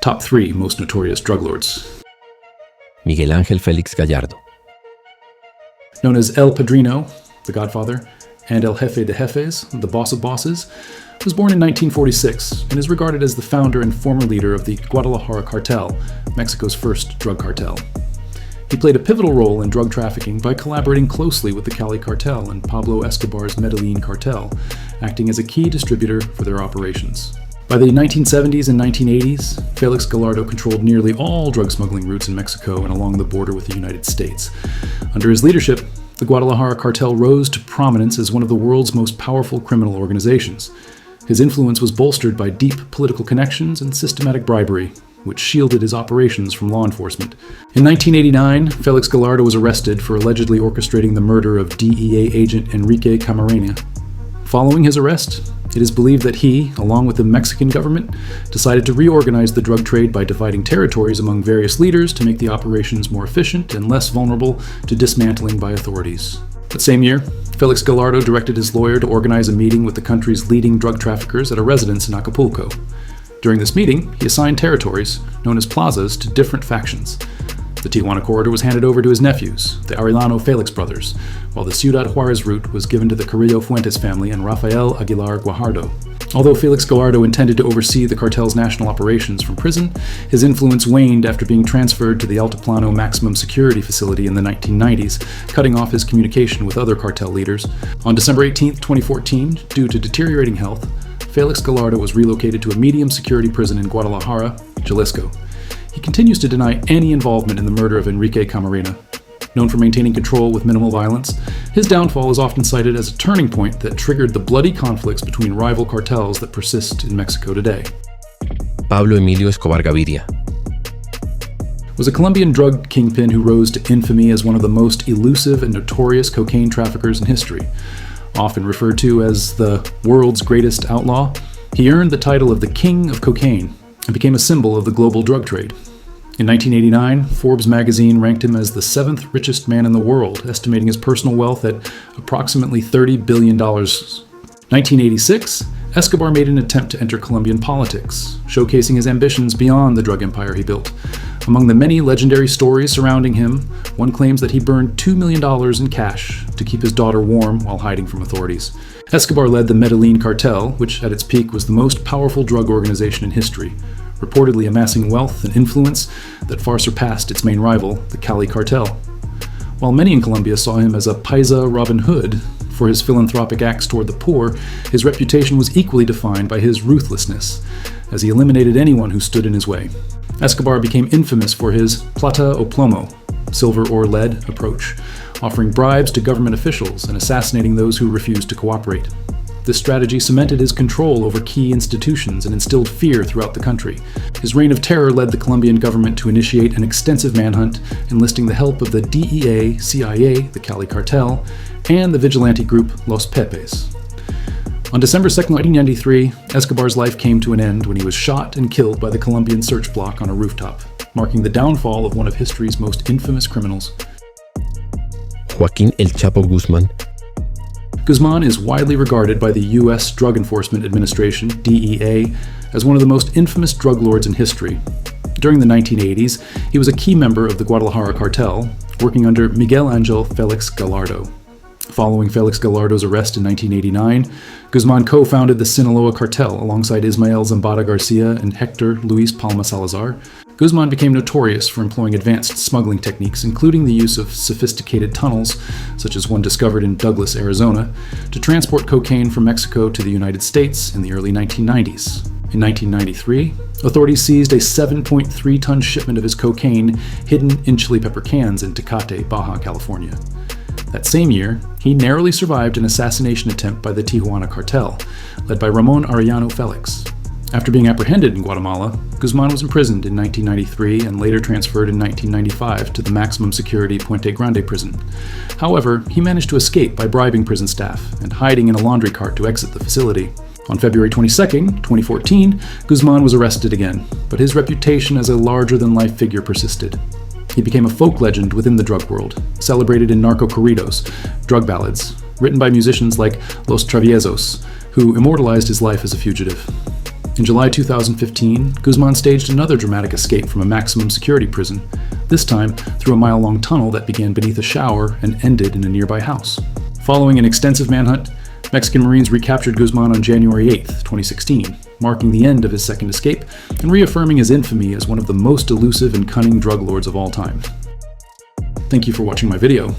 Top 3 most notorious drug lords. Miguel Ángel Félix Gallardo. Known as El Padrino, the Godfather, and El Jefe de Jefes, the Boss of Bosses, was born in 1946 and is regarded as the founder and former leader of the Guadalajara cartel, Mexico's first drug cartel. He played a pivotal role in drug trafficking by collaborating closely with the Cali cartel and Pablo Escobar's Medellin cartel, acting as a key distributor for their operations. By the 1970s and 1980s, Félix Gallardo controlled nearly all drug smuggling routes in Mexico and along the border with the United States. Under his leadership, the Guadalajara cartel rose to prominence as one of the world's most powerful criminal organizations. His influence was bolstered by deep political connections and systematic bribery, which shielded his operations from law enforcement. In 1989, Félix Gallardo was arrested for allegedly orchestrating the murder of DEA agent Enrique Camarena. Following his arrest, it is believed that he, along with the Mexican government, decided to reorganize the drug trade by dividing territories among various leaders to make the operations more efficient and less vulnerable to dismantling by authorities. That same year, Félix Gallardo directed his lawyer to organize a meeting with the country's leading drug traffickers at a residence in Acapulco. During this meeting, he assigned territories, known as plazas, to different factions. The Tijuana corridor was handed over to his nephews, the Arellano Félix brothers, while the Ciudad Juárez route was given to the Carrillo Fuentes family and Rafael Aguilar Guajardo. Although Félix Gallardo intended to oversee the cartel's national operations from prison, his influence waned after being transferred to the Altiplano maximum security facility in the 1990s, cutting off his communication with other cartel leaders. On December 18, 2014, due to deteriorating health, Félix Gallardo was relocated to a medium security prison in Guadalajara, Jalisco. He continues to deny any involvement in the murder of Enrique Camarena. Known for maintaining control with minimal violence, his downfall is often cited as a turning point that triggered the bloody conflicts between rival cartels that persist in Mexico today. Pablo Emilio Escobar Gaviria was a Colombian drug kingpin who rose to infamy as one of the most elusive and notorious cocaine traffickers in history. Often referred to as the world's greatest outlaw, he earned the title of the King of Cocaine and became a symbol of the global drug trade. In 1989, Forbes magazine ranked him as the 7th richest man in the world, estimating his personal wealth at approximately $30 billion. 1986, Escobar made an attempt to enter Colombian politics, showcasing his ambitions beyond the drug empire he built. Among the many legendary stories surrounding him, one claims that he burned $2 million in cash to keep his daughter warm while hiding from authorities. Escobar led the Medellin cartel, which at its peak was the most powerful drug organization in history, reportedly amassing wealth and influence that far surpassed its main rival, the Cali cartel. While many in Colombia saw him as a Paisa Robin Hood for his philanthropic acts toward the poor, his reputation was equally defined by his ruthlessness, as he eliminated anyone who stood in his way. Escobar became infamous for his plata o plomo, silver or lead approach, offering bribes to government officials and assassinating those who refused to cooperate. This strategy cemented his control over key institutions and instilled fear throughout the country. His reign of terror led the Colombian government to initiate an extensive manhunt, enlisting the help of the DEA, CIA, the Cali cartel, and the vigilante group Los Pepes. On December 2, 1993, Escobar's life came to an end when he was shot and killed by the Colombian search block on a rooftop, marking the downfall of one of history's most infamous criminals. Joaquín El Chapo Guzmán. Guzmán is widely regarded by the U.S. Drug Enforcement Administration, DEA, as one of the most infamous drug lords in history. During the 1980s, he was a key member of the Guadalajara cartel, working under Miguel Ángel Félix Gallardo. Following Félix Gallardo's arrest in 1989, Guzmán co-founded the Sinaloa cartel alongside Ismael Zambada Garcia and Héctor Luis Palma Salazar. Guzmán became notorious for employing advanced smuggling techniques, including the use of sophisticated tunnels, such as one discovered in Douglas, Arizona, to transport cocaine from Mexico to the United States in the early 1990s. In 1993, authorities seized a 7.3-ton shipment of his cocaine hidden in chili pepper cans in Tecate, Baja California. That same year, he narrowly survived an assassination attempt by the Tijuana cartel, led by Ramon Arellano Félix. After being apprehended in Guatemala, Guzmán was imprisoned in 1993 and later transferred in 1995 to the maximum security Puente Grande prison. However, he managed to escape by bribing prison staff and hiding in a laundry cart to exit the facility. On February 22, 2014, Guzmán was arrested again, but his reputation as a larger-than-life figure persisted. He became a folk legend within the drug world, celebrated in narco corridos, drug ballads, written by musicians like Los Traviesos, who immortalized his life as a fugitive. In July 2015, Guzmán staged another dramatic escape from a maximum security prison, this time through a mile-long tunnel that began beneath a shower and ended in a nearby house. Following an extensive manhunt, Mexican Marines recaptured Guzmán on January 8, 2016, marking the end of his second escape and reaffirming his infamy as one of the most elusive and cunning drug lords of all time. Thank you for watching my video.